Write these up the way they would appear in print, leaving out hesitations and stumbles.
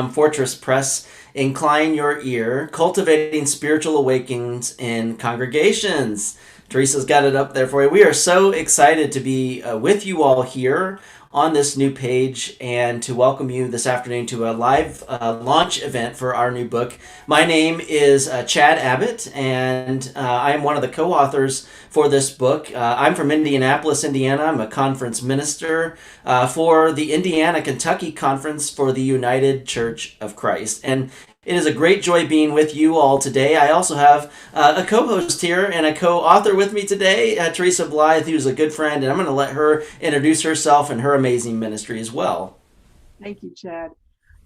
from Fortress Press, Incline Your Ear, Cultivating Spiritual Awakenings in Congregations. Teresa's got it up there for you. We are so excited to be with you all here on this new page and to welcome you this afternoon to a live launch event for our new book. My name is Chad Abbott, and I am one of the co-authors for this book. I'm from Indianapolis, Indiana. I'm a conference minister for the Indiana-Kentucky Conference for the United Church of Christ. And it is a great joy being with you all today. I also have a co-host here and a co-author with me today, Teresa Blythe, who's a good friend, and I'm going to let her introduce herself and her amazing ministry as well. Thank you, Chad.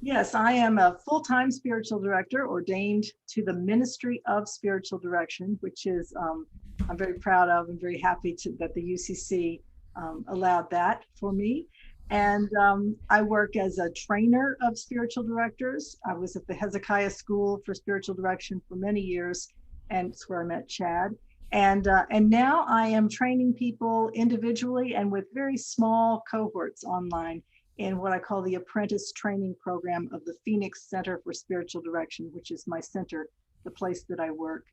Yes, I am a full-time spiritual director ordained to the Ministry of Spiritual Direction, which is I'm very proud of and very happy that the UCC allowed that for me. And I work as a trainer of spiritual directors. I was at the Hezekiah School for Spiritual Direction for many years, and it's where I met Chad. And now I am training people individually and with very small cohorts online in what I call the Apprentice Training Program of the Phoenix Center for Spiritual Direction, which is my center, the place that I work.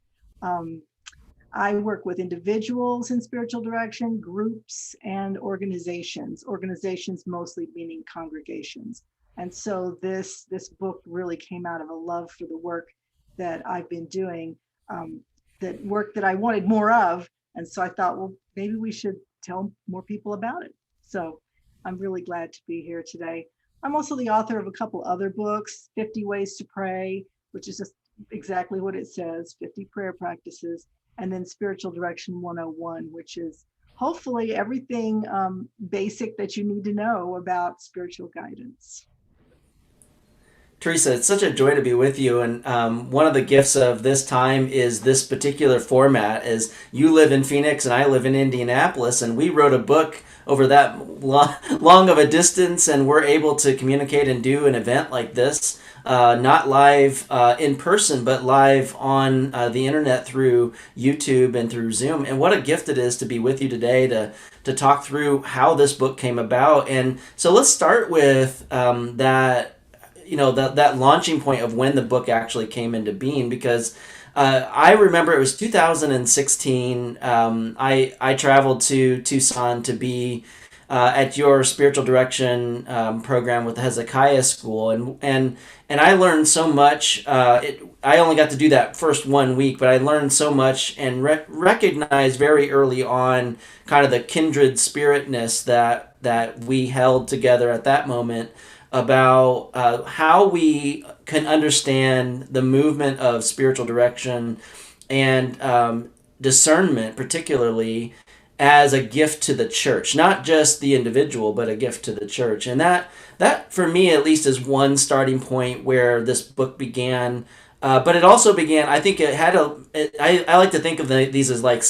I work with individuals in spiritual direction, groups, and organizations. Organizations mostly meaning congregations. And so this book really came out of a love for the work that I've been doing, that work that I wanted more of. And so I thought, well, maybe we should tell more people about it. So I'm really glad to be here today. I'm also the author of a couple other books, 50 Ways to Pray, which is just exactly what it says, 50 prayer practices. And then Spiritual Direction 101, which is hopefully everything basic that you need to know about spiritual guidance. Teresa, it's such a joy to be with you. And one of the gifts of this time is this particular format as you live in Phoenix and I live in Indianapolis, and we wrote a book over that long of a distance, and we're able to communicate and do an event like this, not live in person, but live on the internet through YouTube and through Zoom. And what a gift it is to be with you today to talk through how this book came about. And so let's start with that launching point of when the book actually came into being, because I remember it was 2016. I traveled to Tucson to be at your spiritual direction program with the Hezekiah School, and I learned so much. I only got to do that first 1 week, but I learned so much and recognized very early on kind of the kindred spiritness that we held together at that moment about how we can understand the movement of spiritual direction and discernment, particularly as a gift to the church, not just the individual, but a gift to the church. And that for me at least is one starting point where this book began. But it also began, I think it had I like to think of these as like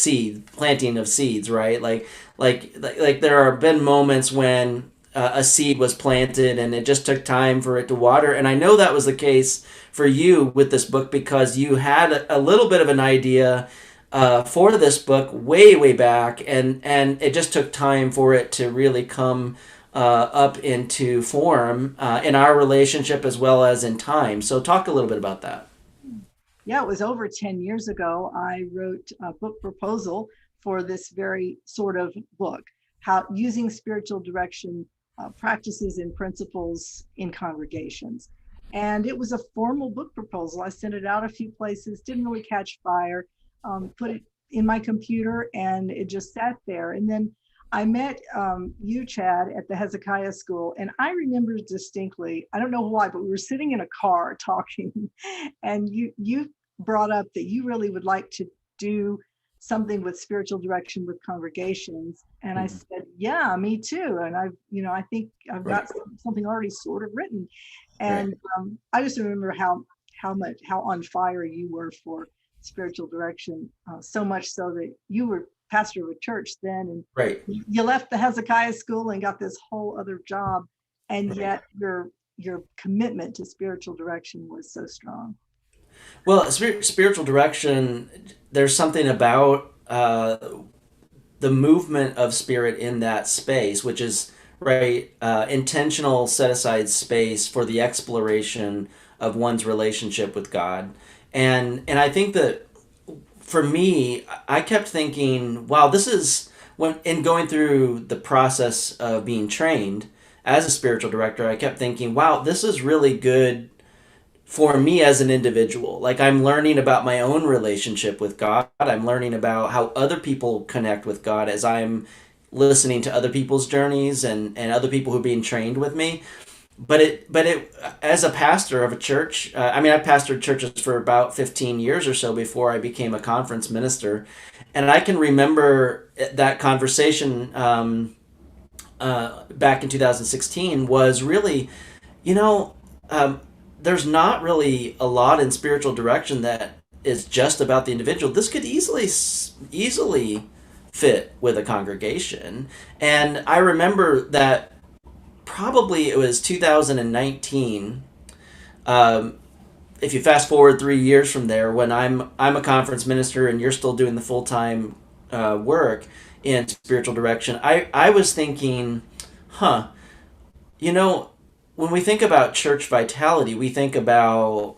planting of seeds, right? Like there have been moments when a seed was planted and it just took time for it to water. And I know that was the case for you with this book because you had a little bit of an idea for this book way back, and it just took time for it to really come up into form in our relationship as well as in time. So talk a little bit about that. Yeah, it was over 10 years ago. I wrote a book proposal for this very sort of book, how using spiritual direction practices and principles in congregations. And it was a formal book proposal. I sent it out a few places, didn't really catch fire, put it in my computer, and it just sat there. And then I met you, Chad, at the Hezekiah School. And I remember distinctly, I don't know why, but we were sitting in a car talking, and you brought up that you really would like to do something with spiritual direction with congregations. And I said, yeah, me too. And I think I've got something already sort of written. And I just remember how on fire you were for spiritual direction, so much so that you were pastor of a church then, and you left the Hezekiah School and got this whole other job. And yet your commitment to spiritual direction was so strong. Well, spiritual direction, there's something about the movement of spirit in that space, which is right? Intentional set aside space for the exploration of one's relationship with God. And I think that for me, I kept thinking, wow, this is when in going through the process of being trained as a spiritual director, I kept thinking, wow, this is really good for me as an individual. Like I'm learning about my own relationship with God. I'm learning about how other people connect with God as I'm listening to other people's journeys and other people who are being trained with me. But it as a pastor of a church, I mean, I pastored churches for about 15 years or so before I became a conference minister, and I can remember that conversation back in 2016 was really, you know, um, there's not really a lot in spiritual direction that is just about the individual. This could easily fit with a congregation, and I remember that probably it was 2019. Um, if you fast forward 3 years from there, when I'm a conference minister and you're still doing the full time work in spiritual direction, I was thinking, huh, you know, when we think about church vitality, we think about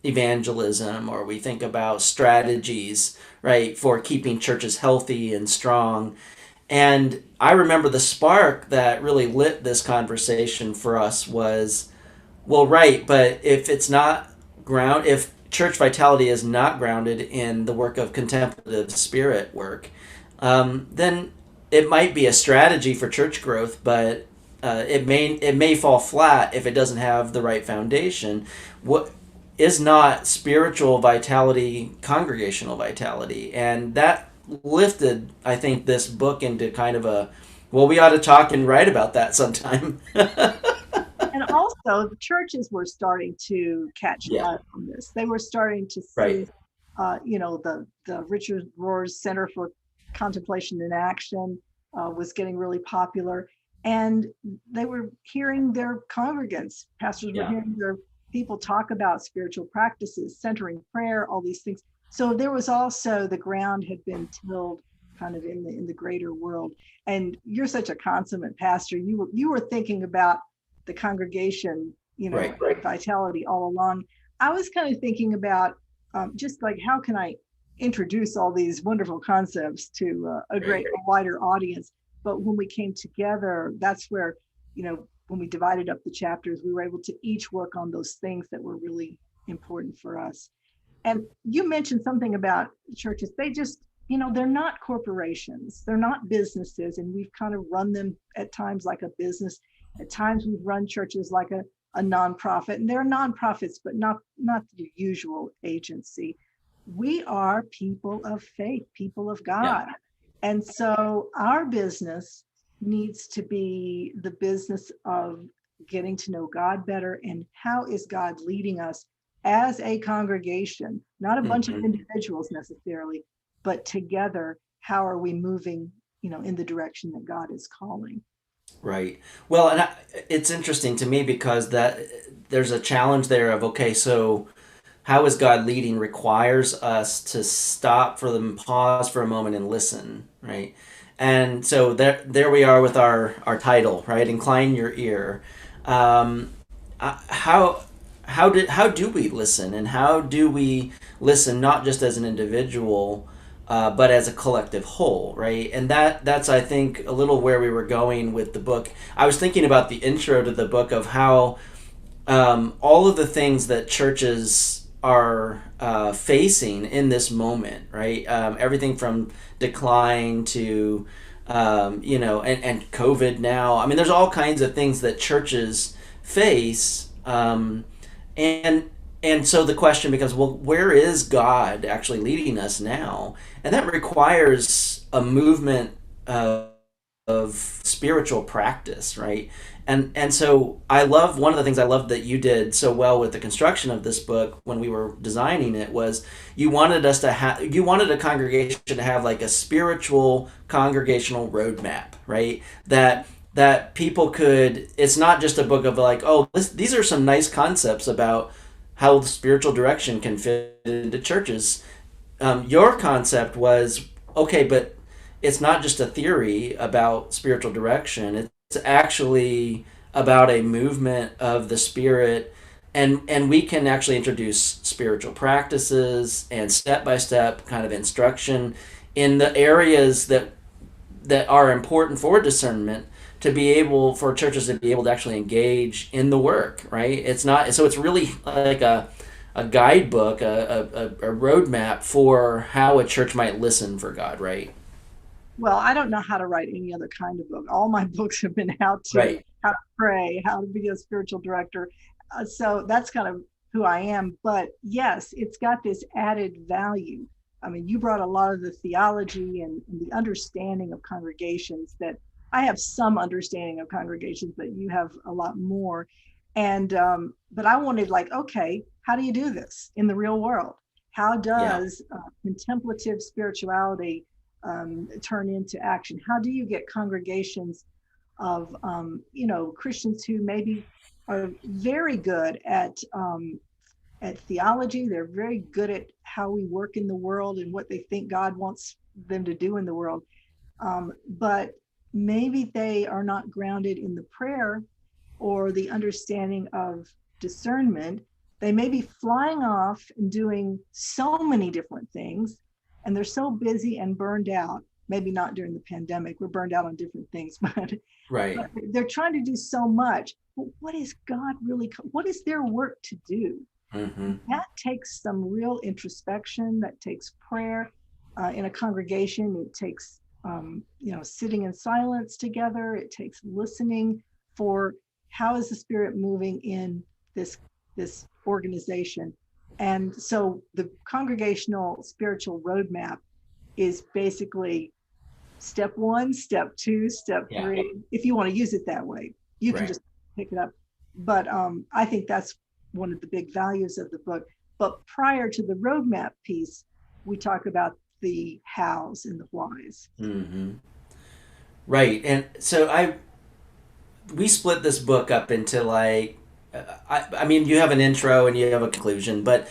evangelism, or we think about strategies, right, for keeping churches healthy and strong. And I remember the spark that really lit this conversation for us was, well, right, but if church vitality is not grounded in the work of contemplative spirit work, then it might be a strategy for church growth, but it may fall flat if it doesn't have the right foundation. What is not spiritual vitality, congregational vitality, and that lifted, I think, this book into kind of a, well, we ought to talk and write about that sometime. And also, the churches were starting to catch Yeah. fire on this. They were starting to Right. see, the Richard Rohr's Center for Contemplation and Action was getting really popular. And they were hearing their congregants, pastors were Yeah. hearing their people talk about spiritual practices, centering prayer, all these things. So there was also, the ground had been tilled kind of in the greater world. And you're such a consummate pastor. You were thinking about the congregation, Right. vitality all along. I was kind of thinking about just like, how can I introduce all these wonderful concepts to a wider audience? But when we came together, that's where, when we divided up the chapters, we were able to each work on those things that were really important for us. And you mentioned something about churches. They just, they're not corporations, they're not businesses. And we've kind of run them at times like a business. At times we've run churches like a nonprofit, and they're nonprofits, but not the usual agency. We are people of faith, people of Yeah. God. And so our business needs to be the business of getting to know God better, and how is God leading us as a congregation, not a bunch of Mhm. individuals necessarily, but together, how are we moving, in the direction that God is calling? Right. Well, it's interesting to me because that there's a challenge there of, okay, so how is God leading requires us to stop for them, pause for a moment and listen, right? And so there we are with our title, right? Incline your ear. Um, how how do we listen, and how do we listen not just as an individual, but as a collective whole, right? And that's, I think, a little where we were going with the book. I was thinking about the intro to the book of how all of the things that churches are facing in this moment, right? Everything from decline to, and COVID now. I mean, there's all kinds of things that churches face. And and so the question becomes, well, where is God actually leading us now? And that requires a movement of spiritual practice, right? And so I love, one of the things I love that you did so well with the construction of this book when we were designing it was, you wanted us to have, you wanted a congregation to have like a spiritual congregational roadmap, right? That people could, it's not just a book of like, oh, these are some nice concepts about how the spiritual direction can fit into churches. Your concept was, okay, but it's not just a theory about spiritual direction. It's actually about a movement of the spirit, and we can actually introduce spiritual practices and step by step kind of instruction in the areas that are important for discernment, to be able for churches to be able to actually engage in the work, right? It's not so it's really like a guidebook, a roadmap for how a church might listen for God, right? Well, I don't know how to write any other kind of book. All my books have been Right. how to pray, how to be a spiritual director. So that's kind of who I am. But yes, it's got this added value. I mean, you brought a lot of the theology and the understanding of congregations that I have some understanding of congregations, but you have a lot more. And but I wanted like, okay, how do you do this in the real world? How Yeah. does contemplative spirituality turn into action? How do you get congregations of Christians who maybe are very good at theology? They're very good at how we work in the world and what they think God wants them to do in the world, but maybe they are not grounded in the prayer or the understanding of discernment. They may be flying off and doing so many different things, and they're so busy and burned out. Maybe not during the pandemic, we're burned out on different things, Right. but they're trying to do so much. Well, what is God really, what is their work to do? Mm-hmm. That takes some real introspection, that takes prayer. In a congregation, it takes sitting in silence together. It takes listening for how is the spirit moving in this organization. And so the congregational spiritual roadmap is basically step one, step two, step Yeah. three. If you want to use it that way, you can Right. just pick it up. But I think that's one of the big values of the book. But prior to the roadmap piece, we talk about the hows and the whys. Mm-hmm. Right. And so we split this book up into like I mean you have an intro and you have a conclusion, but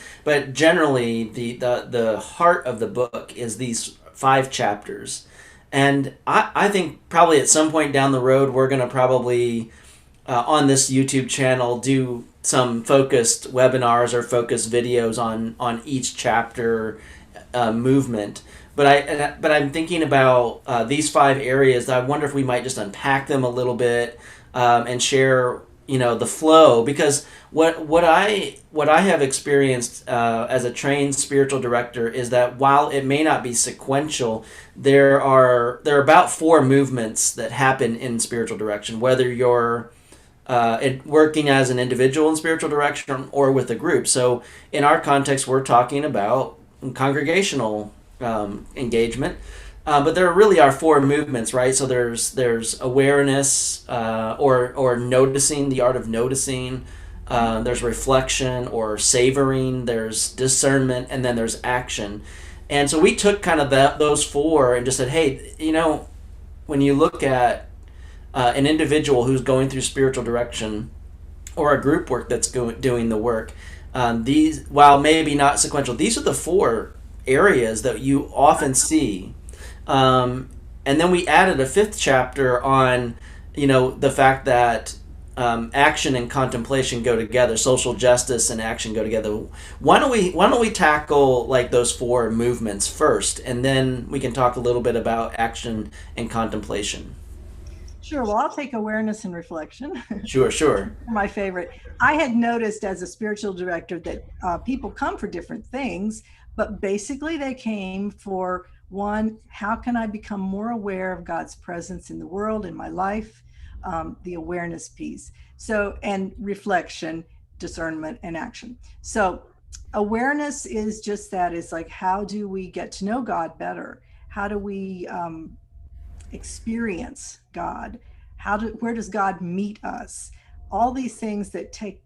generally the heart of the book is these 5 chapters. And I think probably at some point down the road we're going to probably on this YouTube channel do some focused webinars or focused videos on each chapter movement. But I'm thinking about these 5 areas. I wonder if we might just unpack them a little bit, and share the flow, because what I have experienced as a trained spiritual director is that while it may not be sequential, there are about 4 movements that happen in spiritual direction, whether you're working as an individual in spiritual direction or with a group. So in our context, we're talking about congregational engagement, but there really are 4 movements, right? So there's awareness, or noticing, the art of noticing. There's reflection or savoring. There's discernment, and then there's action. And so we took kind of those 4 and just said, hey, when you look at an individual who's going through spiritual direction, or a group work that's doing the work, these, while maybe not sequential, these are the 4 areas that you often see. And then we added a 5th chapter on, the fact that action and contemplation go together. Social justice and action go together. Why don't we tackle like those 4 movements first, and then we can talk a little bit about action and contemplation. Sure. Well, I'll take awareness and reflection. Sure, sure. My favorite. I had noticed as a spiritual director that people come for different things, but basically they came for one, how can I become more aware of God's presence in the world, in my life? The awareness piece. So, and reflection, discernment, and action. So, awareness is just that. It's like, how do we get to know God better? How do we experience God? Where does God meet us? All these things that take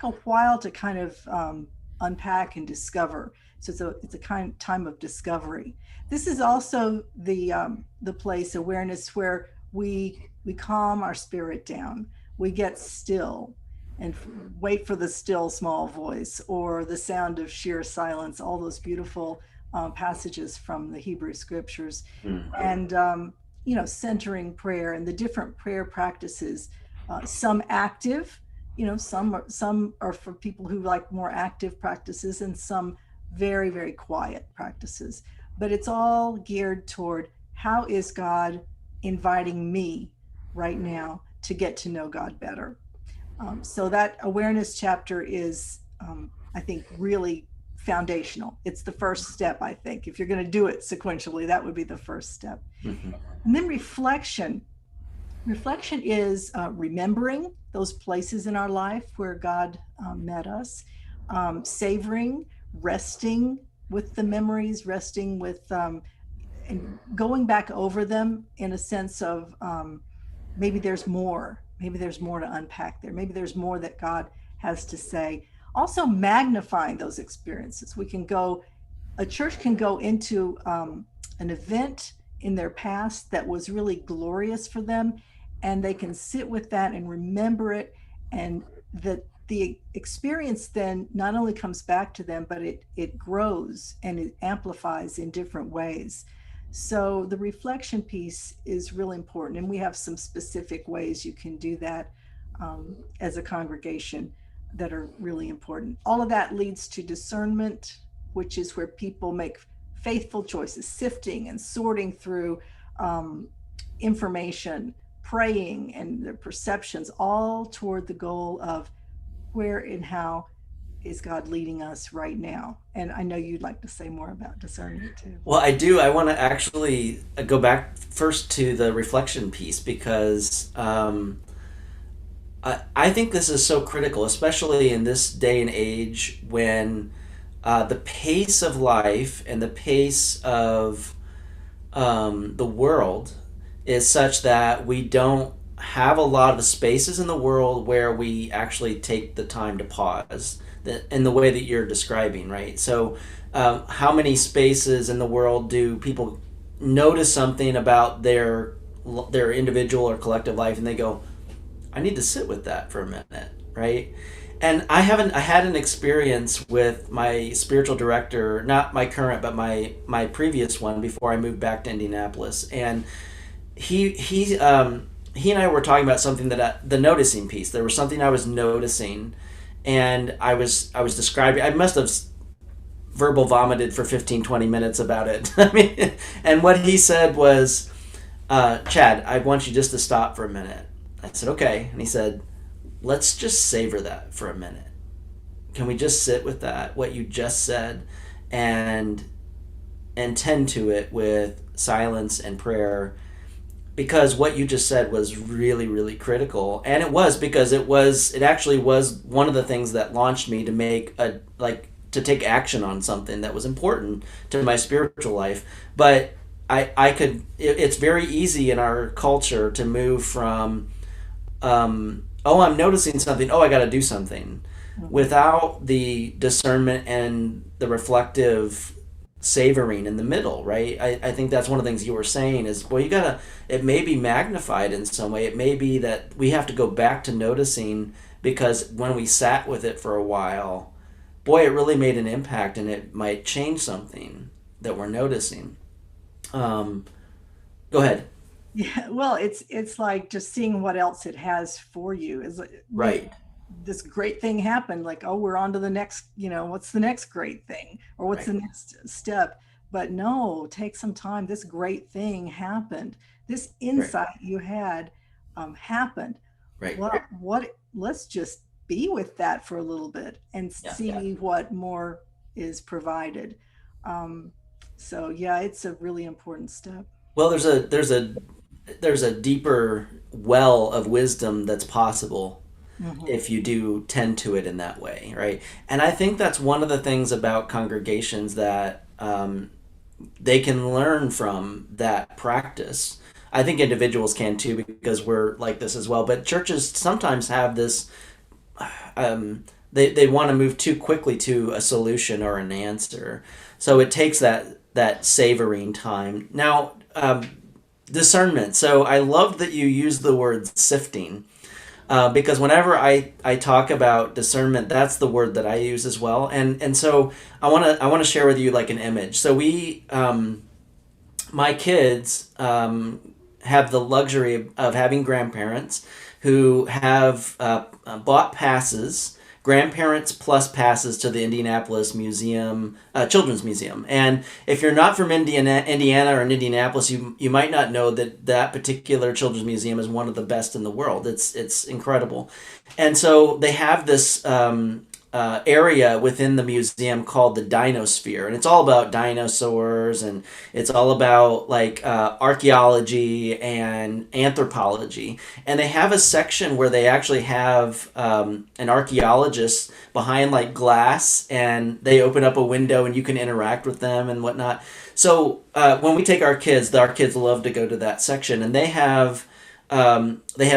a while to kind of unpack and discover. So it's a kind of time of discovery. This is also the place, awareness, where we calm our spirit down. We get still and wait for the still small voice or the sound of sheer silence. All those beautiful passages from the Hebrew scriptures, Mm. and centering prayer and the different prayer practices. Some active, some are for people who like more active practices, and some very, very quiet practices. But it's all geared toward how is God inviting me right now to get to know God better. So that awareness chapter is, I think, really foundational. It's the first step, I think. If you're going to do it sequentially, that would be the first step. Mm-hmm. And then reflection. Reflection is remembering those places in our life where God met us, savoring, resting with the memories, resting with, and going back over them in a sense of maybe there's more. Maybe there's more to unpack there. Maybe there's more that God has to say. Also, magnifying those experiences. A church can go into an event in their past that was really glorious for them, and they can sit with that and remember it, and the experience then not only comes back to them, but it grows and it amplifies in different ways. So the reflection piece is really important, and we have some specific ways you can do that as a congregation that are really important. All of that leads to discernment, which is where people make faithful choices, sifting and sorting through information, praying, and their perceptions, all toward the goal of where and how is God leading us right now. And I know you'd like to say more about discernment too. Well, I do. I want to actually go back first to the reflection piece because I think this is so critical, especially in this day and age when the pace of life and the pace of the world is such that we don't have a lot of spaces in the world where we actually take the time to pause in the way that you're describing, right? So how many spaces in the world do people notice something about their individual or collective life and they go, I need to sit with that for a minute, right? And I had an experience with my spiritual director, not my current, but my previous one before I moved back to Indianapolis. And he and I were talking about something that the noticing piece. There was something I was noticing, and I was describing. I must have verbal vomited for 15-20 minutes about it. I mean, and what he said was, Chad, I want you just to stop for a minute. I said, okay. And he said, let's just savor that for a minute. Can we just sit with that, what you just said, and tend to it with silence and prayer? Because what you just said was really, really critical. And it was, because it actually was one of the things that launched me to to take action on something that was important to my spiritual life. But it's very easy in our culture to move from, I'm noticing something, I got to do something, without the discernment and the reflective savoring in the middle, right? I think that's one of the things you were saying is, it may be magnified in some way. It may be that we have to go back to noticing, because when we sat with it for a while, boy, it really made an impact, and it might change something that we're noticing. Go ahead. Yeah, well, it's like just seeing what else it has for you. Is Right. This great thing happened, like, we're on to the next, what's the next great thing, or what's Right. the next step? But no, take some time. This great thing happened. This insight you had happened. Right. Let's just be with that for a little bit and Yeah. see what more is provided. So yeah, it's a really important step. Well, there's a deeper well of wisdom that's possible if you do tend to it in that way, right? And I think that's one of the things about congregations that they can learn from that practice. I think individuals can too, because we're like this as well. But churches sometimes have this. They want to move too quickly to a solution or an answer, so it takes that savoring time. Now, discernment. So I love that you use the word sifting. because whenever I talk about discernment, that's the word that I use as well. And so I want to share with you like an image. So my kids have the luxury of having grandparents who have bought passes, grandparents plus passes to the Indianapolis Museum, Children's Museum. And if you're not from Indiana or in Indianapolis, you might not know that that particular Children's Museum is one of the best in the world. It's incredible, and so they have this area within the museum called the Dinosphere, and it's all about dinosaurs, and it's all about like archaeology and anthropology. And they have a section where they actually have an archaeologist behind like glass, and they open up a window, and you can interact with them and whatnot. So when we take our kids love to go to that section, and they have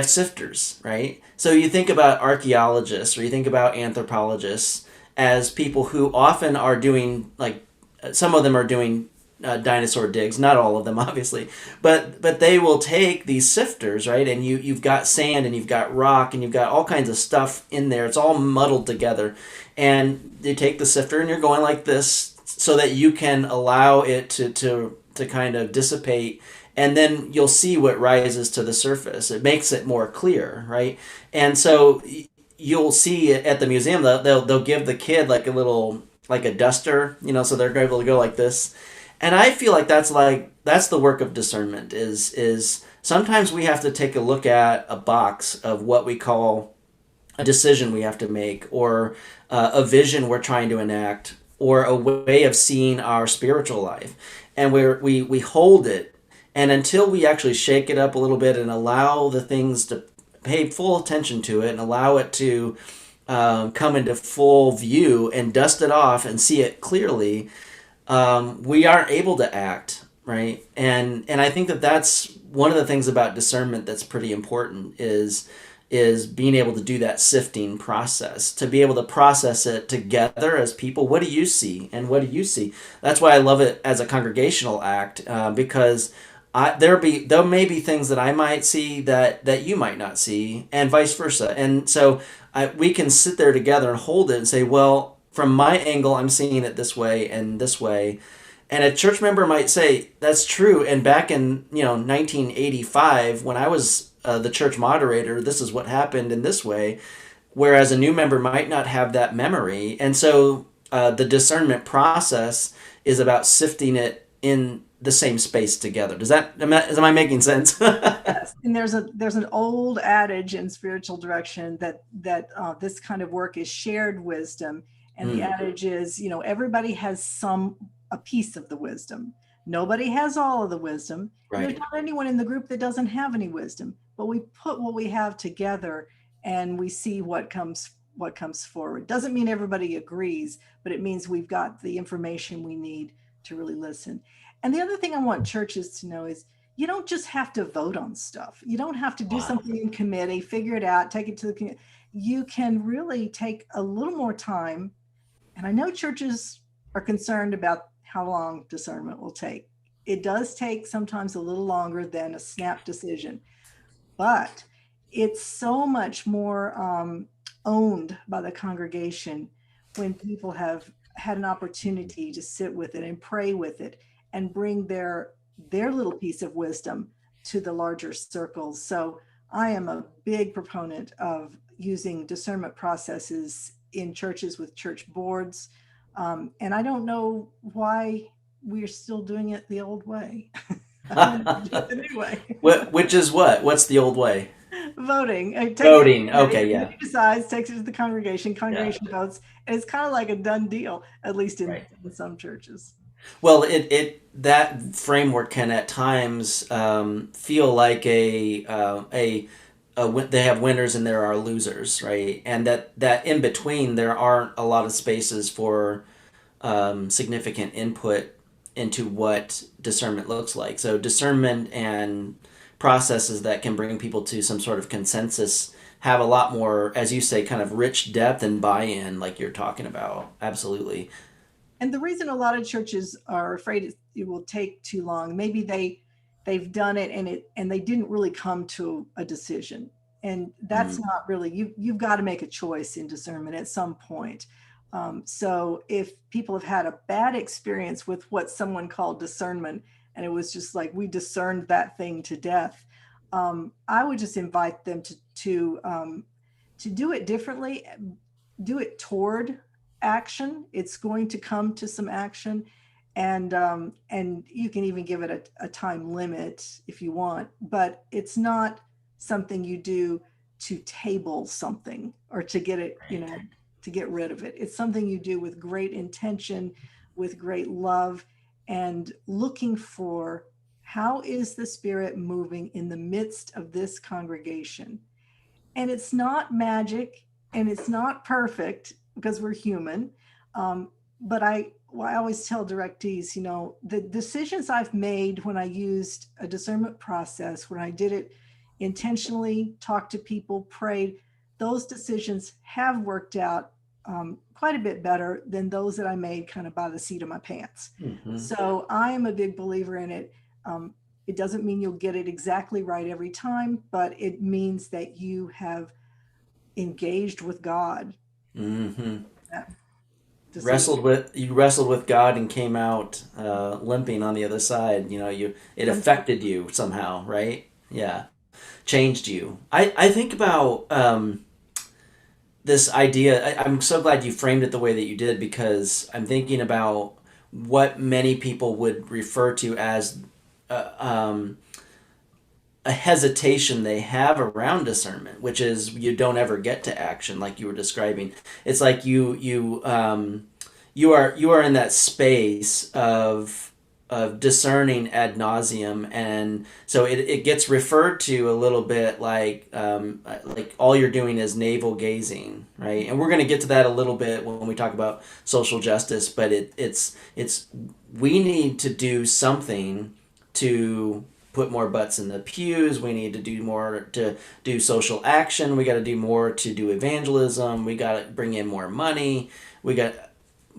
sifters, right? So you think about archaeologists or you think about anthropologists as people who often are doing like some of them are doing dinosaur digs, not all of them obviously, but they will take these sifters, right? And you've got sand and you've got rock and you've got all kinds of stuff in there. It's all muddled together, and you take the sifter and you're going like this so that you can allow it to kind of dissipate, and then you'll see what rises to the surface. It makes it more clear, right? And so you'll see at the museum they'll give the kid like a little like a duster, so they're able to go like this. And I feel like that's the work of discernment is sometimes we have to take a look at a box of what we call a decision we have to make, or a vision we're trying to enact, or a way of seeing our spiritual life, and we hold it, and until we actually shake it up a little bit and allow the things to pay full attention to it and allow it to come into full view and dust it off and see it clearly, we aren't able to act, right? And I think that that's one of the things about discernment that's pretty important is being able to do that sifting process, to be able to process it together as people. What do you see, and what do you see? That's why I love it as a congregational act, because there may be things that I might see that you might not see, and vice versa. And so we can sit there together and hold it and say, well, from my angle, I'm seeing it this way and this way. And a church member might say, that's true. And back in 1985, when I was the church moderator, this is what happened in this way. Whereas a new member might not have that memory. And so the discernment process is about sifting it in the same space together. Am I making sense? Yes, and there's an old adage in spiritual direction that this kind of work is shared wisdom, and the adage is, everybody has a piece of the wisdom. Nobody has all of the wisdom. Right. There's not anyone in the group that doesn't have any wisdom, but we put what we have together and we see what comes forward. Doesn't mean everybody agrees, but it means we've got the information we need to really listen. And the other thing I want churches to know is you don't just have to vote on stuff. You don't have to do something in committee, figure it out, take it to the committee. You can really take a little more time. And I know churches are concerned about how long discernment will take. It does take sometimes a little longer than a snap decision, but it's so much more owned by the congregation when people have had an opportunity to sit with it and pray with it and bring their little piece of wisdom to the larger circles. So I am a big proponent of using discernment processes in churches with church boards. And I don't know why we're still doing it the old way. The new way. Which is what? What's the old way? Voting. Voting. Okay, yeah. Decides, takes it to the congregation votes, and it's kind of like a done deal, at least in some churches. Well, that framework can at times feel like they have winners and there are losers, right? And that in between there aren't a lot of spaces for significant input into what discernment looks like. So discernment and processes that can bring people to some sort of consensus have a lot more, as you say, kind of rich depth and buy-in, like you're talking about. Absolutely. And the reason a lot of churches are afraid it will take too long, maybe they've done it and they didn't really come to a decision. And that's Mm. not really, you've got to make a choice in discernment at some point. So if people have had a bad experience with what someone called discernment, and it was just like we discerned that thing to death, I would just invite them to do it differently, do it toward action. It's going to come to some action, and you can even give it a time limit if you want, but it's not something you do to table something or to get it, to get rid of it. It's something you do with great intention, with great love, and looking for how is the Spirit moving in the midst of this congregation. And it's not magic and it's not perfect because we're human. But I always tell directees, the decisions I've made when I used a discernment process, when I did it intentionally, talked to people, prayed, those decisions have worked out quite a bit better than those that I made kind of by the seat of my pants. Mm-hmm. So I am a big believer in it. It doesn't mean you'll get it exactly right every time, but it means that you have engaged with God. Mm-hmm. That decision. You wrestled with God and came out limping on the other side. It affected you somehow, right? Yeah, changed you. I think about this idea. I'm so glad you framed it the way that you did, because I'm thinking about what many people would refer to as uh, um, a hesitation they have around discernment, which is you don't ever get to action, like you were describing. It's like you are in that space of discerning ad nauseum, and so it gets referred to a little bit like all you're doing is navel gazing, right? And we're going to get to that a little bit when we talk about social justice, but it's we need to do something to put more butts in the pews. We need to do more to do social action. We got to do more to do evangelism. We got to bring in more money. We got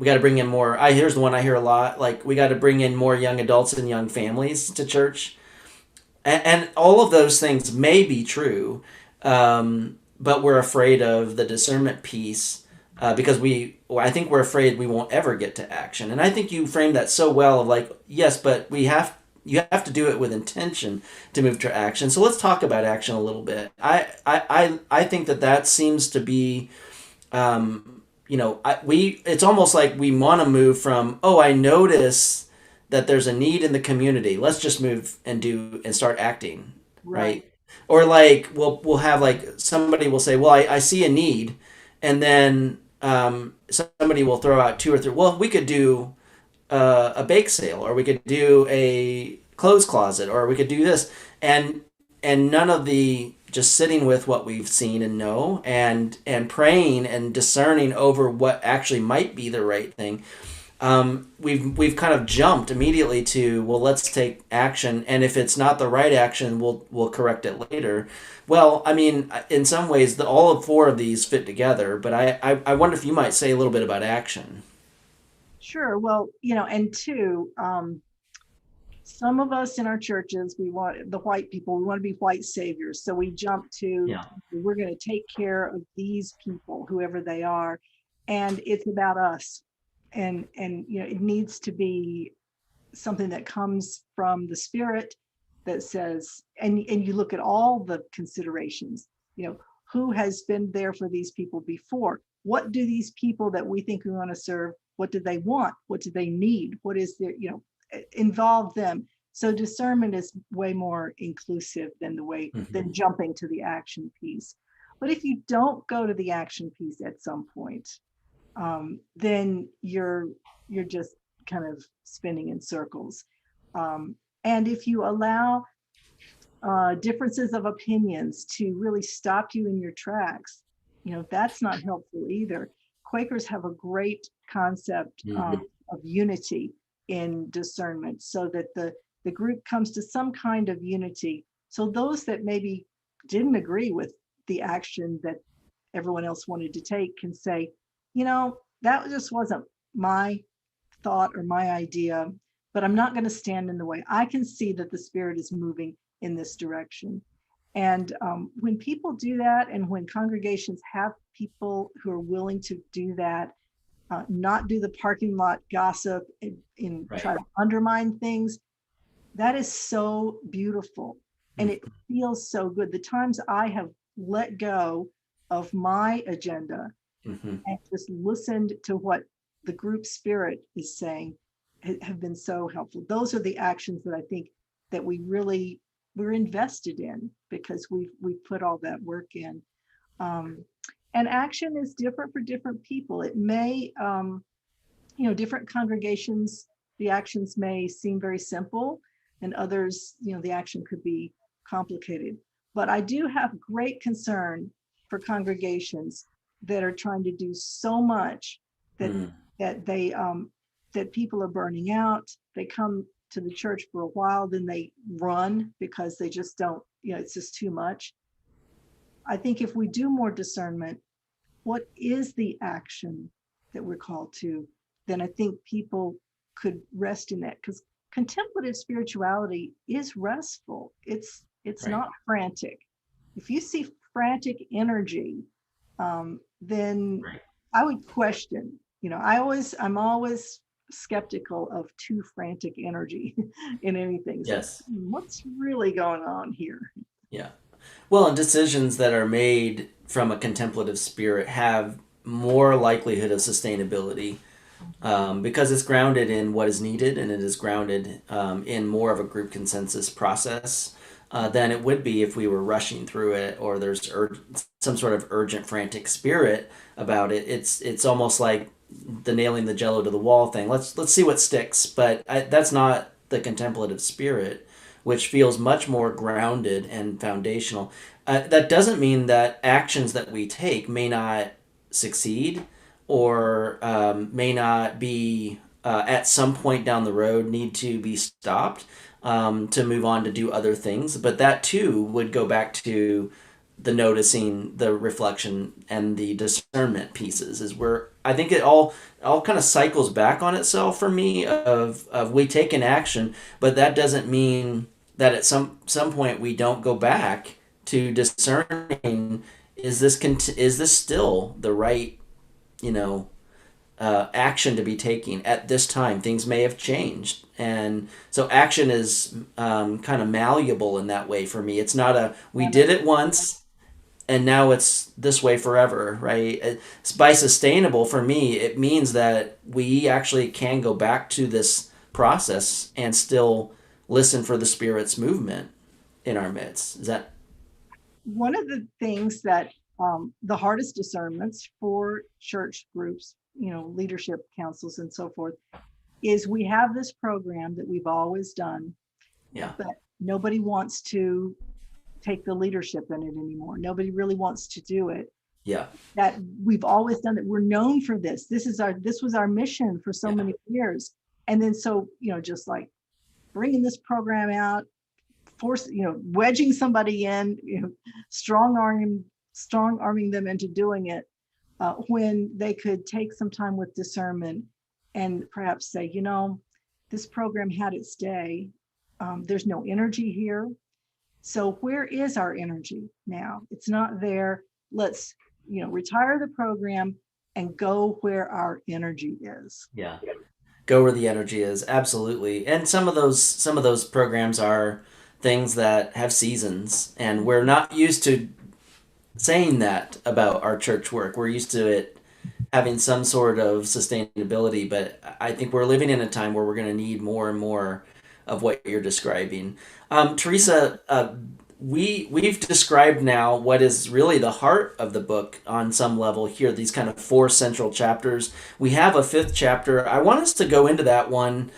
to bring in more. Here's the one I hear a lot. Like, we got to bring in more young adults and young families to church, and all of those things may be true, but we're afraid of the discernment piece, because I think we're afraid we won't ever get to action. And I think you framed that so well. Of like, yes, but you have to do it with intention to move to action. So let's talk about action a little bit. I think that seems to be, it's almost like we want to move from, oh, I notice that there's a need in the community. Let's just move and start acting, Right. right? Or like we'll have like somebody will say, well, I see a need, and then somebody will throw out two or three. Well, we could do a bake sale, or we could do a clothes closet, or we could do this, and none of the just sitting with what we've seen and know, and praying and discerning over what actually might be the right thing. We've kind of jumped immediately to, well, let's take action, and if it's not the right action, we'll correct it later. Well, I mean, in some ways, all of four of these fit together, but I wonder if you might say a little bit about action. Sure. Well, and two, some of us in our churches, we want the white people, we want to be white saviors. So we jump to, Yeah. we're going to take care of these people, whoever they are. And it's about us. And it needs to be something that comes from the Spirit that says, and you look at all the considerations, who has been there for these people before? What do these people that we think we want to serve, what do they want? What do they need? What is their, involve them. So discernment is way more inclusive than Mm-hmm. than jumping to the action piece. But if you don't go to the action piece at some point, then you're just kind of spinning in circles. And if you allow differences of opinions to really stop you in your tracks, that's not helpful either. Quakers have a great concept Mm-hmm. of unity in discernment, so that the group comes to some kind of unity. So those that maybe didn't agree with the action that everyone else wanted to take can say, that just wasn't my thought or my idea, but I'm not going to stand in the way. I can see that the Spirit is moving in this direction. And when people do that, and when congregations have people who are willing to do that, not do the parking lot gossip and Right. try to undermine things, that is so beautiful. And it Mhm. feels so good. The times I have let go of my agenda Mhm. and just listened to what the group spirit is saying have been so helpful. Those are the actions that I think that we're invested in, because we've put all that work in. Um, and action is different for different people. It may, different congregations, the actions may seem very simple, and others, the action could be complicated. But I do have great concern for congregations that are trying to do so much that Mm. that they that people are burning out. They come to the church for a while, then they run because they just don't, it's just too much. I think if we do more discernment, what is the action that we're called to, then I think people could rest in that, because contemplative spirituality is restful. It's Right. not frantic. If you see frantic energy, then Right. I would question. I'm always skeptical of too frantic energy in anything. It's like, Yes. what's really going on here? Yeah. Well, and decisions that are made from a contemplative spirit have more likelihood of sustainability, because it's grounded in what is needed, and it is grounded in more of a group consensus process than it would be if we were rushing through it, or there's some sort of urgent, frantic spirit about it. It's almost like the nailing the jello to the wall thing. Let's see what sticks. But that's not the contemplative spirit, which feels much more grounded and foundational. That doesn't mean that actions that we take may not succeed, or may not be at some point down the road need to be stopped, to move on to do other things. But that too would go back to the noticing, the reflection, and the discernment pieces. Is where I think it all kind of cycles back on itself for me. Of we take an action, but that doesn't mean that at some point we don't go back to discerning, is this still the right, you know action to be taking at this time. Things may have changed, and so action is kind of malleable in that way for me. It's not a we did it once and now it's this way forever, right? It's by sustainable, for me, it means that we actually can go back to this process and still listen for the Spirit's movement in our midst. Is that One of the things that the hardest discernments for church groups, leadership councils and so forth, is we have this program that we've always done, yeah, but nobody wants to take the leadership in it anymore. Nobody really wants to do it. yeah, That we've always done it. We're known for this. This was our mission for so yeah, many years. And then so, just like bringing this program out, wedging somebody in, strong arming them into doing it, when they could take some time with discernment and perhaps say, this program had its day. There's no energy here. So where is our energy now? It's not there. Let's, retire the program and go where our energy is. yeah. Go where the energy is, absolutely. And some of those programs are things that have seasons, and we're not used to saying that about our church work. We're used to it having some sort of sustainability, but I think we're living in a time where we're going to need more and more of what you're describing. Teresa, we've described now what is really the heart of the book on some level here. These kind of four central chapters. We have a fifth chapter. I want us to go into that one.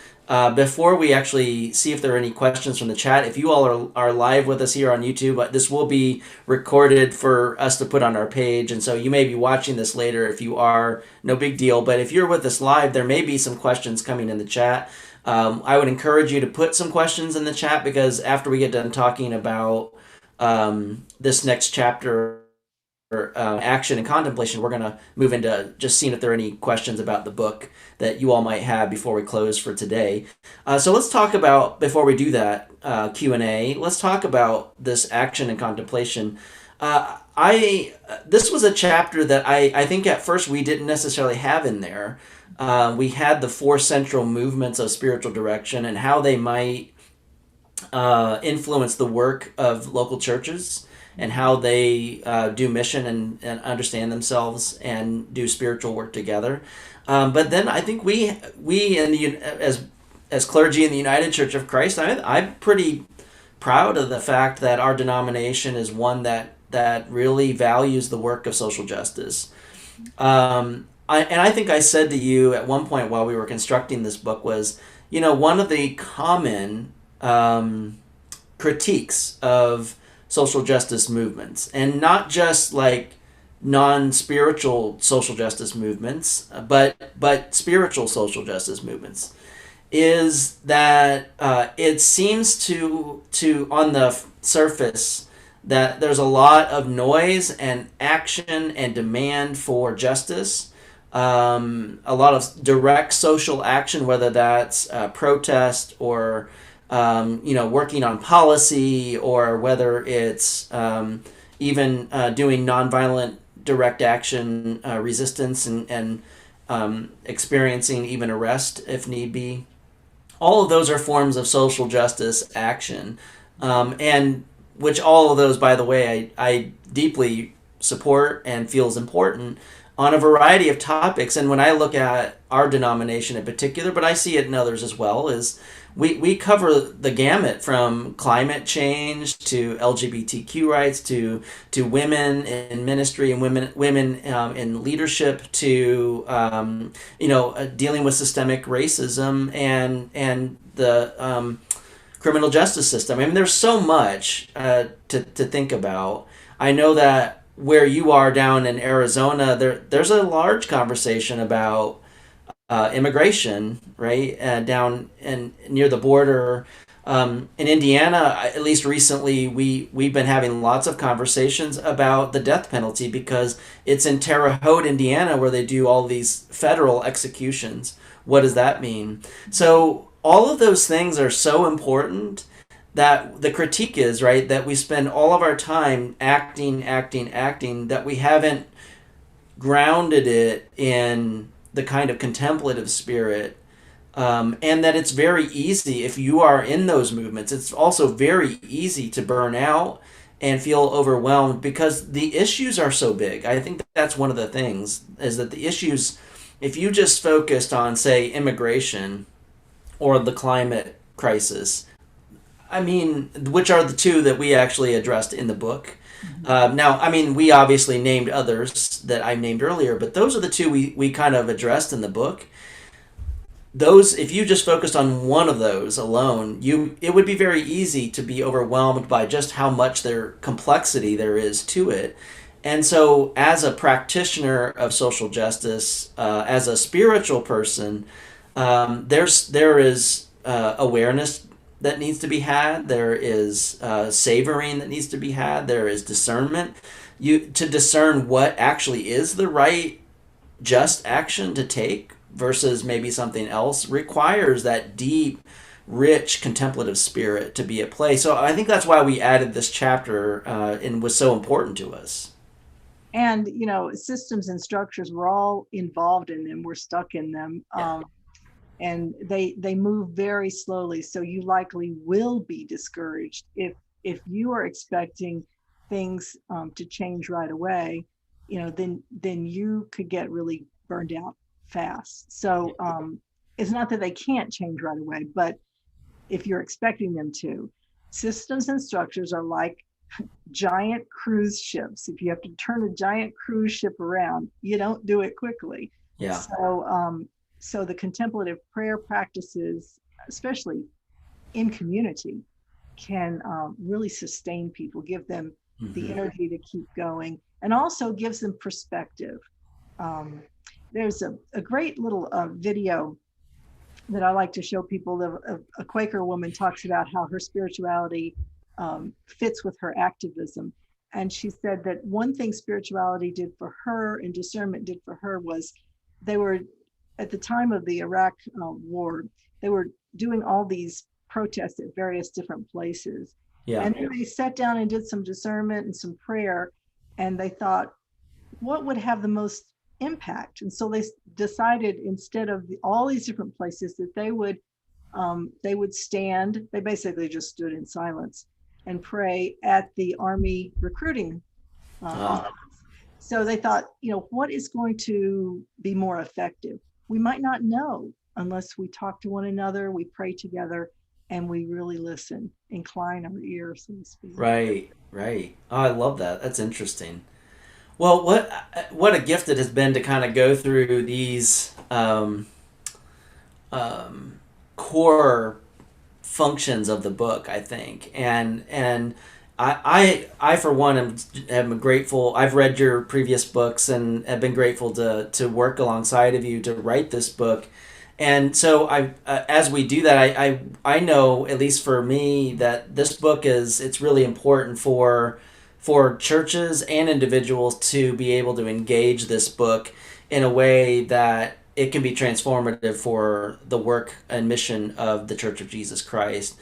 Before we actually see if there are any questions from the chat. If you all are live with us here on YouTube, this will be recorded for us to put on our page, and so you may be watching this later. If you are, no big deal. But if you're with us live, there may be some questions coming in the chat. I would encourage you to put some questions in the chat, because after we get done talking about this next chapter, action and contemplation, we're going to move into just seeing if there are any questions about the book that you all might have before we close for today. So let's talk about, before we do that Q&A, let's talk about this action and contemplation. This was a chapter that I think at first we didn't necessarily have in there. We had the four central movements of spiritual direction and how they might influence the work of local churches and how they do mission and understand themselves and do spiritual work together. But then I think we in the as clergy in the United Church of Christ, I'm pretty proud of the fact that our denomination is one that really values the work of social justice. I think I said to you at one point while we were constructing this book was, one of the common critiques of social justice movements, and not just like non-spiritual social justice movements, but spiritual social justice movements, is that it seems to on the surface that there's a lot of noise and action and demand for justice, a lot of direct social action, whether that's protest or working on policy, or whether it's even doing nonviolent direct action resistance and experiencing even arrest if need be. All of those are forms of social justice action, and which all of those, by the way, I deeply support and feels important on a variety of topics. And when I look at our denomination in particular, but I see it in others as well, is we cover the gamut from climate change to LGBTQ rights to women in ministry and women in leadership to dealing with systemic racism and the criminal justice system. I mean, there's so much to think about. I know that where you are down in Arizona, there's a large conversation about immigration, right? Down and near the border. In Indiana, at least recently, we've been having lots of conversations about the death penalty because it's in Terre Haute, Indiana, where they do all these federal executions. What does that mean? So all of those things are so important that the critique is, right, that we spend all of our time acting, that we haven't grounded it in the kind of contemplative spirit, and that it's very easy, if you are in those movements, it's also very easy to burn out and feel overwhelmed because the issues are so big. I think that's one of the things, is that the issues, if you just focused on, say, immigration or the climate crisis, I mean, which are the two that we actually addressed in the book. Now, I mean, we obviously named others that I named earlier, but those are the two we kind of addressed in the book. Those, if you just focused on one of those alone, it would be very easy to be overwhelmed by just how much complexity there is to it. And so, as a practitioner of social justice, as a spiritual person, there is awareness that needs to be had. There is savoring that needs to be had. There is discernment. To discern what actually is the right, just action to take versus maybe something else requires that deep, rich, contemplative spirit to be at play. So I think that's why we added this chapter and was so important to us. And, systems and structures, we're all involved in them. We're stuck in them. Yeah. And they move very slowly. So you likely will be discouraged if you are expecting things to change right away, then you could get really burned out fast. So it's not that they can't change right away, but if you're expecting them to, systems and structures are like giant cruise ships. If you have to turn a giant cruise ship around, you don't do it quickly. Yeah. So the contemplative prayer practices, especially in community, can really sustain people, give them the energy to keep going, and also gives them perspective. There's a great little video that I like to show people. A Quaker woman talks about how her spirituality fits with her activism. And she said that one thing spirituality did for her and discernment did for her was they were, at the time of the Iraq war, they were doing all these protests at various different places. Yeah. And then they sat down and did some discernment and some prayer. And they thought, what would have the most impact? And so they decided, instead of all these different places, that they would stand. They basically just stood in silence and pray at the Army recruiting office. So they thought, what is going to be more effective? We might not know unless we talk to one another, we pray together, and we really listen, incline our ear, so to speak. Right, right. Oh, I love that. That's interesting. Well, what a gift it has been to kind of go through these core functions of the book, I think, and I for one am grateful. I've read your previous books and have been grateful to work alongside of you to write this book. And so as we do that, I know, at least for me, that this book it's really important for churches and individuals to be able to engage this book in a way that it can be transformative for the work and mission of the Church of Jesus Christ.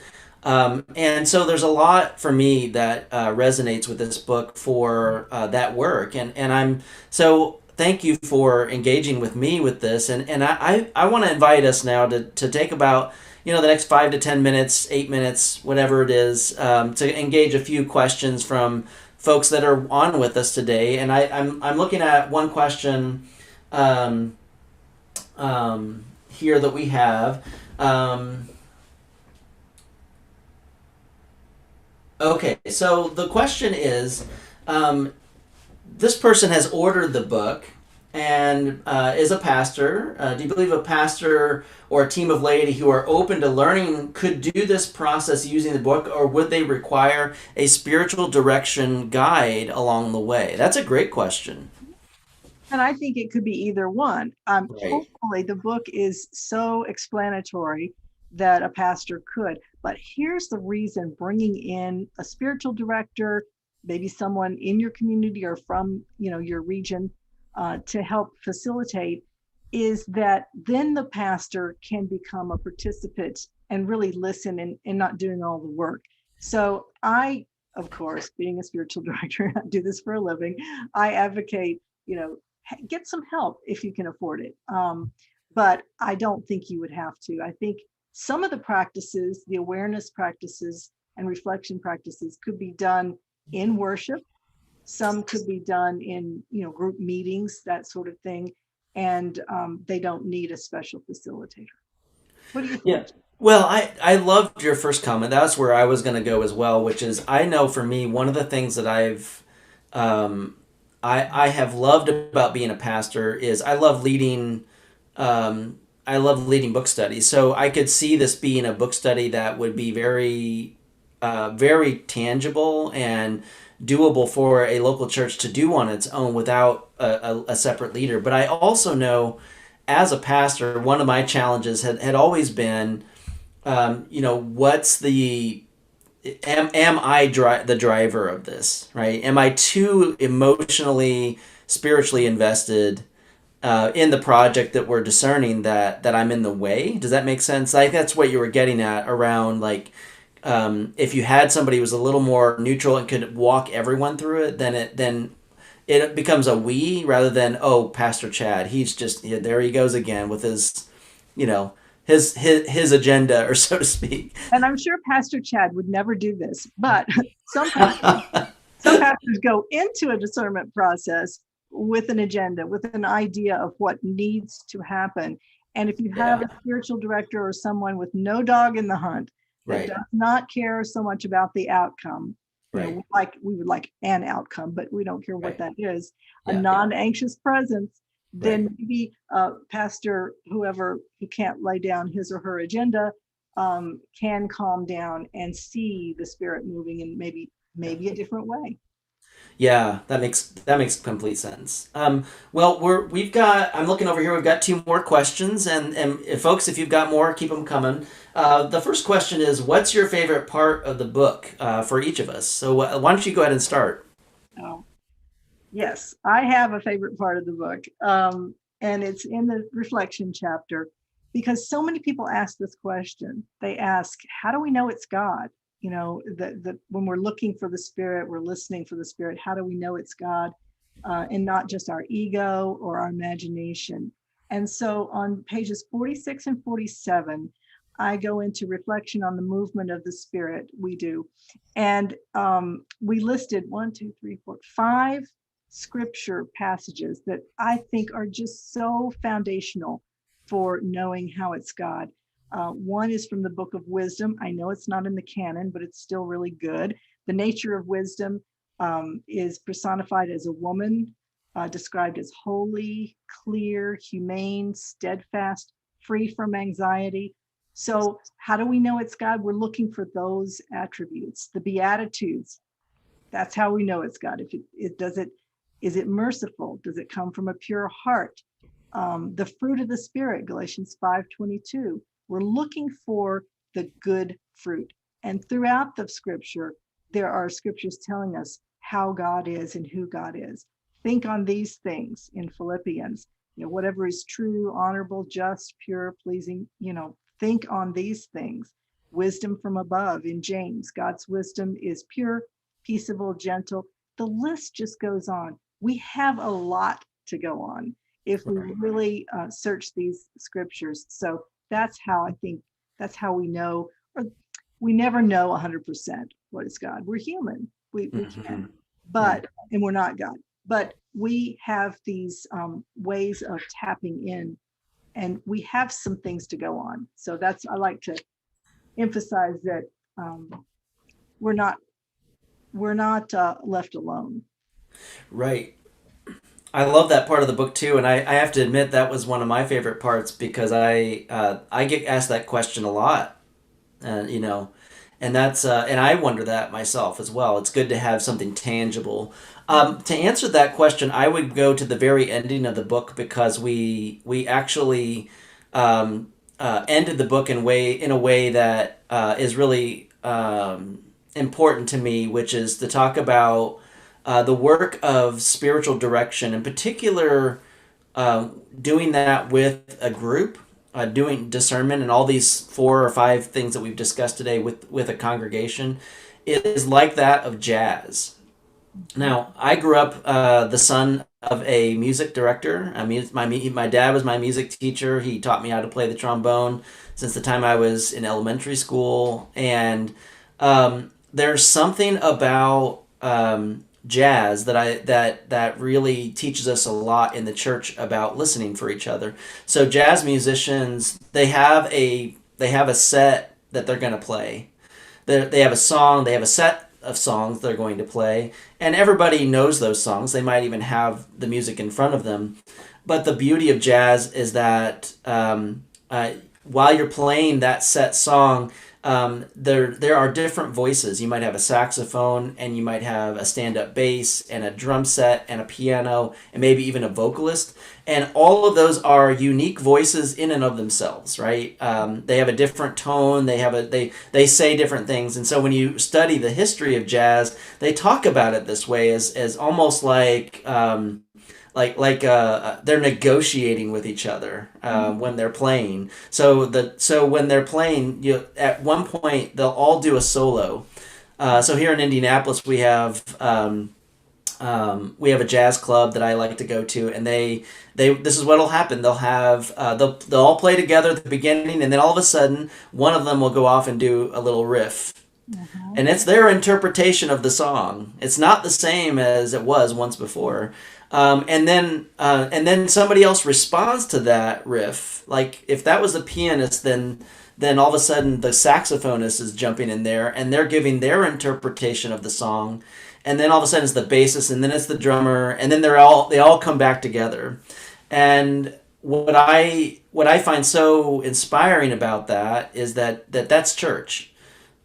And so there's a lot for me that resonates with this book for that work. And I'm so thank you for engaging with me with this. And I want to invite us now to take about the next 5 to 10 minutes, 8 minutes, whatever it is, to engage a few questions from folks that are on with us today. And I'm looking at one question here that we have. Okay, so the question is, this person has ordered the book and is a pastor. Do you believe a pastor or a team of laity who are open to learning could do this process using the book, or would they require a spiritual direction guide along the way? That's a great question. And I think it could be either one. Right. Hopefully the book is so explanatory that a pastor could. But here's the reason: bringing in a spiritual director, maybe someone in your community or from your region, to help facilitate, is that then the pastor can become a participant and really listen and not doing all the work. So I, of course, being a spiritual director, I do this for a living, I advocate, get some help if you can afford it. But I don't think you would have to. I think some of the practices, the awareness practices and reflection practices, could be done in worship. Some could be done in group meetings, that sort of thing, and they don't need a special facilitator. What do you think? Yeah. Well, I loved your first comment. That's where I was going to go as well, which is, I know for me, one of the things that I have loved about being a pastor is I love leading book studies. So I could see this being a book study that would be very very tangible and doable for a local church to do on its own without a separate leader. But I also know, as a pastor, one of my challenges had always been, what's the am I the driver of this, right? Am I too emotionally, spiritually invested in the project that we're discerning that I'm in the way? Does that make sense? Like, that's what you were getting at around, like, if you had somebody who was a little more neutral and could walk everyone through it, then it becomes a we rather than, oh, Pastor Chad, he's just, there he goes again with his, his agenda, or so to speak. And I'm sure Pastor Chad would never do this, but some pastors go into a discernment process with an agenda, with an idea of what needs to happen. And if you have a spiritual director or someone with no dog in the hunt, that does not care so much about the outcome, we would like an outcome, but we don't care what that is, a non-anxious presence, then maybe pastor, whoever who can't lay down his or her agenda, can calm down and see the Spirit moving in maybe a different way. Yeah, that makes complete sense. Well, I'm looking over here. We've got 2 more questions, and if, folks, if you've got more, keep them coming. The first question is, what's your favorite part of the book for each of us? So why don't you go ahead and start? Um, yes, I have a favorite part of the book, and it's in the reflection chapter, because so many people ask this question. They ask, how do we know it's God? You know, that when we're looking for the Spirit, we're listening for the Spirit. How do we know it's God, and not just our ego or our imagination? And so on pages 46 and 47, I go into reflection on the movement of the Spirit. We do. And we listed 1, 2, 3, 4, 5 scripture passages that I think are just so foundational for knowing how it's God. One is from the Book of Wisdom. I know it's not in the canon, but it's still really good. The nature of wisdom is personified as a woman, described as holy, clear, humane, steadfast, free from anxiety. So, how do we know it's God? We're looking for those attributes. The Beatitudes, that's how we know it's God. If it does it, is it merciful? Does it come from a pure heart? The fruit of the Spirit, Galatians 5:22. We're looking for the good fruit. And throughout the scripture, there are scriptures telling us how God is and who God is. Think on these things in Philippians. You know, whatever is true, honorable, just, pure, pleasing, you know, think on these things. Wisdom from above in James. God's wisdom is pure, peaceable, gentle. The list just goes on. We have a lot to go on if we really search these scriptures. So that's how I think, that's how we know, or we never know 100% what is God. We're human. We can, but, and we're not God, but we have these ways of tapping in, and we have some things to go on. So that's, I like to emphasize that we're not left alone. Right. I love that part of the book too, and I have to admit that was one of my favorite parts because I get asked that question a lot, and and that's and I wonder that myself as well. It's good to have something tangible. To answer that question, I would go to the very ending of the book because we actually ended the book in a way that is really important to me, which is to talk about the work of spiritual direction, in particular, doing that with a group, doing discernment, and all these 4 or 5 things that we've discussed today with a congregation, is like that of jazz. Now, I grew up the son of a music director. I mean, my dad was my music teacher. He taught me how to play the trombone since the time I was in elementary school, and there's something about jazz that really teaches us a lot in the church about listening for each other. So jazz musicians, they have a set that they're going to play. They have a song, they have a set of songs they're going to play, and everybody knows those songs. They might even have the music in front of them. But the beauty of jazz is that while you're playing that set song, there are different voices. You might have a saxophone, and you might have a stand-up bass, and a drum set, and a piano, and maybe even a vocalist. And all of those are unique voices in and of themselves, right? They have a different tone. They say different things. And so when you study the history of jazz, they talk about it this way as almost like they're negotiating with each other when they're playing. So when they're playing, at one point they'll all do a solo. So here in Indianapolis we have a jazz club that I like to go to, and they this is what'll happen. They'll have they'll all play together at the beginning, and then all of a sudden one of them will go off and do a little riff. Mm-hmm. And it's their interpretation of the song. It's not the same as it was once before. And then somebody else responds to that riff. Like if that was the pianist, then all of a sudden the saxophonist is jumping in there and they're giving their interpretation of the song. And then all of a sudden it's the bassist, and then it's the drummer, and then they all come back together. And what I find so inspiring about that is that's church.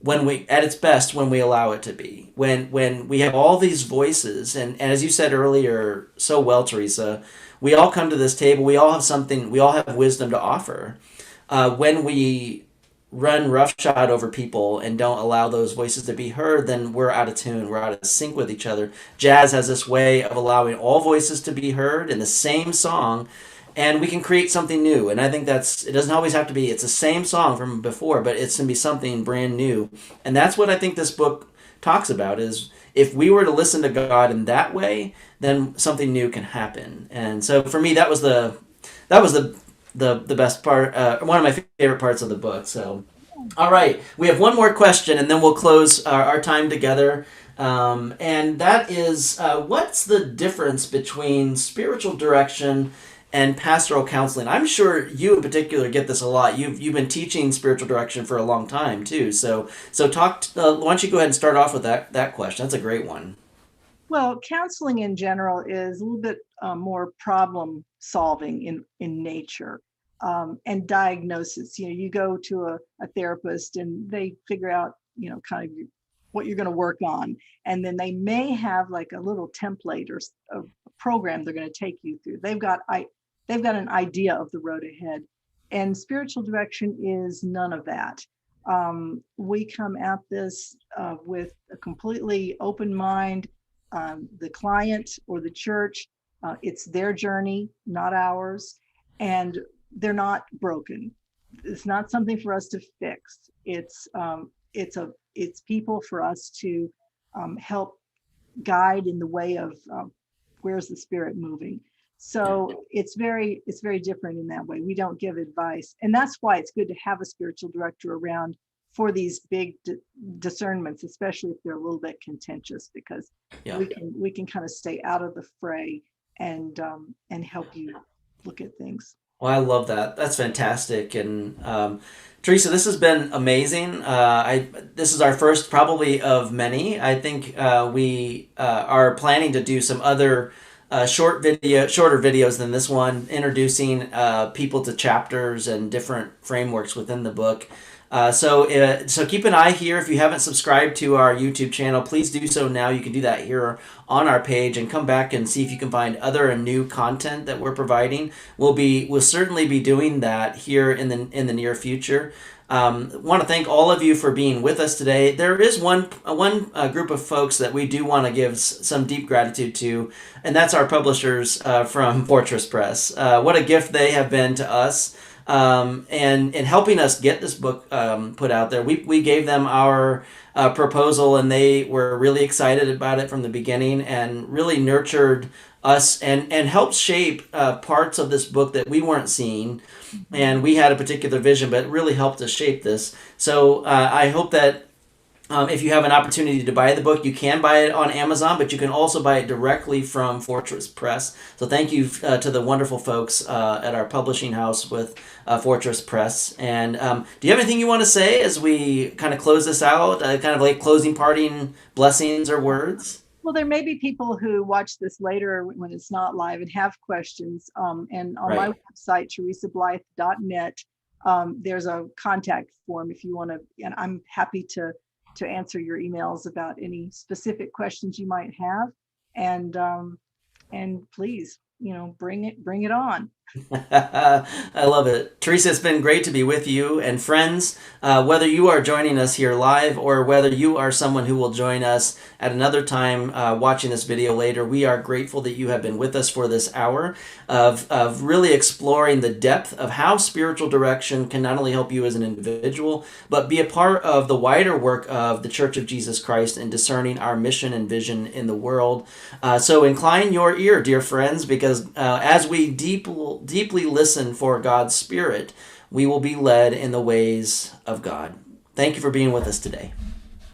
When we at its best, when we allow it to be, when we have all these voices, and as you said earlier so well, Teresa, we all come to this table, we all have something, we all have wisdom to offer. When we run roughshod over people and don't allow those voices to be heard, then we're out of tune. We're out of sync with each other. Jazz has this way of allowing all voices to be heard in the same song, and we can create something new. And I think it doesn't always have to be, it's the same song from before, but it's going to be something brand new. And that's what I think this book talks about, is if we were to listen to God in that way, then something new can happen. And so for me, that was the best part, one of my favorite parts of the book. So, all right, we have one more question, and then we'll close our time together. And that is, what's the difference between spiritual direction and pastoral counseling? I'm sure you in particular get this a lot. You've been teaching spiritual direction for a long time too. So talk. Why don't you go ahead and start off with that question? That's a great one. Well, counseling in general is a little bit more problem solving in nature, and diagnosis. You go to a therapist and they figure out, kind of what you're going to work on. And then they may have like a little template or a program they're going to take you through. They've got an idea of the road ahead. And spiritual direction is none of that. We come at this with a completely open mind. The client or the church, it's their journey, not ours. And they're not broken. It's not something for us to fix. It's people for us to help guide in the way of where's the spirit moving. So it's very different in that way. We don't give advice, and that's why it's good to have a spiritual director around for these big discernments, especially if they're a little bit contentious, because we can kind of stay out of the fray and help you look at things. Well, I love that. That's fantastic. And Teresa, this has been amazing. This is our first probably of many. I think we are planning to do some other shorter videos than this one, introducing people to chapters and different frameworks within the book. So keep an eye here. If you haven't subscribed to our YouTube channel, please do so now. You can do that here on our page, and come back and see if you can find other and new content that we're providing. We'll certainly be doing that here in the near future. Want to thank all of you for being with us today. There is one group of folks that we do want to give some deep gratitude to, and that's our publishers from Fortress Press. What a gift they have been to us. And helping us get this book put out there. We gave them our proposal, and they were really excited about it from the beginning, and really nurtured us and helped shape parts of this book that we weren't seeing. And we had a particular vision, but it really helped us shape this. So I hope that if you have an opportunity to buy the book, you can buy it on Amazon, but you can also buy it directly from Fortress Press. So thank you to the wonderful folks at our publishing house with Fortress Press. And do you have anything you want to say as we kind of close this out, kind of like closing parting blessings or words? Well, there may be people who watch this later when it's not live and have questions. And on my website, teresablythe.net, there's a contact form if you want to, and I'm happy to answer your emails about any specific questions you might have. And please, bring it on. I love it. Teresa, it's been great to be with you. And friends, whether you are joining us here live or whether you are someone who will join us at another time watching this video later, we are grateful that you have been with us for this hour of really exploring the depth of how spiritual direction can not only help you as an individual, but be a part of the wider work of the Church of Jesus Christ in discerning our mission and vision in the world. So incline your ear, dear friends, because as we deeply listen for God's Spirit, we will be led in the ways of God. Thank you for being with us today.